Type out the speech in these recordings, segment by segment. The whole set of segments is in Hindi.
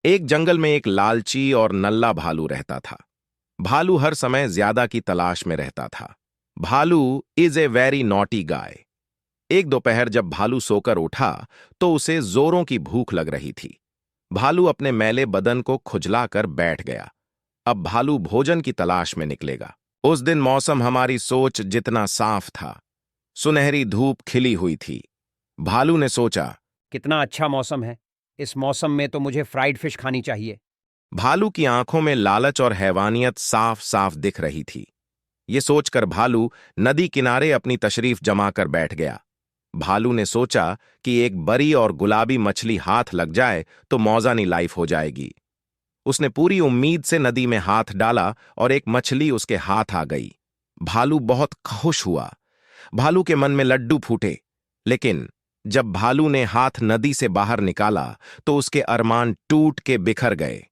एक जंगल में एक लालची और नल्ला भालू रहता था। भालू हर समय ज्यादा की तलाश में रहता था। भालू इज ए वेरी नॉटी गाय। एक दोपहर जब भालू सोकर उठा तो उसे जोरों की भूख लग रही थी। भालू अपने मैले बदन को खुजलाकर बैठ गया। अब भालू भोजन की तलाश में निकलेगा। उस दिन मौसम हमारी सोच जितना साफ था। सुनहरी धूप खिली हुई थी। भालू ने सोचा, कितना अच्छा मौसम है। इस मौसम में तो मुझे फ्राइड फिश खानी चाहिए। भालू की आंखों में लालच और हैवानियत साफ साफ दिख रही थी। ये सोचकर भालू नदी किनारे अपनी तशरीफ जमाकर बैठ गया। भालू ने सोचा कि एक बड़ी और गुलाबी मछली हाथ लग जाए तो मौजानी लाइफ हो जाएगी। उसने पूरी उम्मीद से नदी में हाथ डाला और एक मछली उसके हाथ आ गई। भालू बहुत खुश हुआ। भालू के मन में लड्डू फूटे। लेकिन जब भालू ने हाथ नदी से बाहर निकाला तो उसके अरमान टूट के बिखर गए।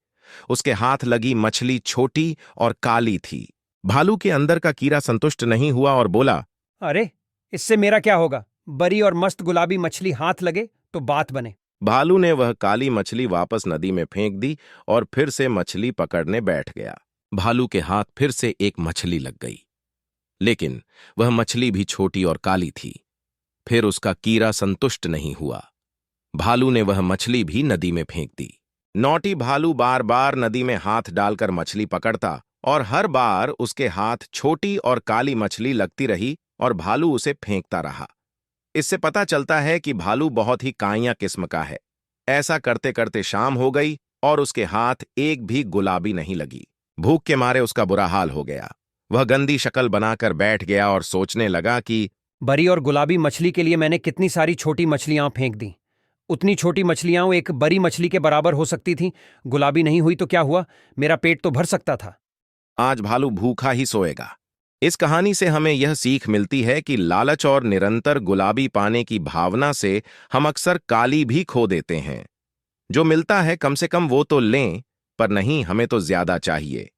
उसके हाथ लगी मछली छोटी और काली थी। भालू के अंदर का कीड़ा संतुष्ट नहीं हुआ और बोला, अरे, इससे मेरा क्या होगा? बड़ी और मस्त गुलाबी मछली हाथ लगे तो बात बने। भालू ने वह काली मछली वापस नदी में फेंक दी और फिर से मछली पकड़ने बैठ गया। भालू के हाथ फिर से एक मछली लग गई, लेकिन वह मछली भी छोटी और काली थी। फिर उसका कीड़ा संतुष्ट नहीं हुआ। भालू ने वह मछली भी नदी में फेंक दी। नौटी भालू बार बार नदी में हाथ डालकर मछली पकड़ता और हर बार उसके हाथ छोटी और काली मछली लगती रही और भालू उसे फेंकता रहा। इससे पता चलता है कि भालू बहुत ही काइया किस्म का है। ऐसा करते करते शाम हो गई और उसके हाथ एक भी गुलाबी नहीं लगी। भूख के मारे उसका बुरा हाल हो गया। वह गंदी शक्ल बनाकर बैठ गया और सोचने लगा कि बड़ी और गुलाबी मछली के लिए मैंने कितनी सारी छोटी मछलियां फेंक दी। उतनी छोटी मछलियां एक बड़ी मछली के बराबर हो सकती थी। गुलाबी नहीं हुई तो क्या हुआ? मेरा पेट तो भर सकता था। आज भालू भूखा ही सोएगा। इस कहानी से हमें यह सीख मिलती है कि लालच और निरंतर गुलाबी पाने की भावना से हम अक्सर काली भी खो देते हैं। जो मिलता है कम से कम वो तो लें, पर नहीं, हमें तो ज्यादा चाहिए।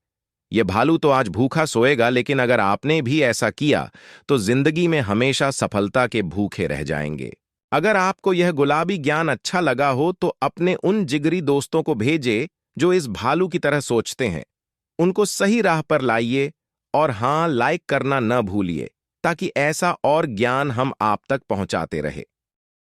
ये भालू तो आज भूखा सोएगा, लेकिन अगर आपने भी ऐसा किया तो जिंदगी में हमेशा सफलता के भूखे रह जाएंगे। अगर आपको यह गुलाबी ज्ञान अच्छा लगा हो तो अपने उन जिगरी दोस्तों को भेजे जो इस भालू की तरह सोचते हैं। उनको सही राह पर लाइए और हाँ, लाइक करना न भूलिए, ताकि ऐसा और ज्ञान हम आप तक पहुंचाते रहे।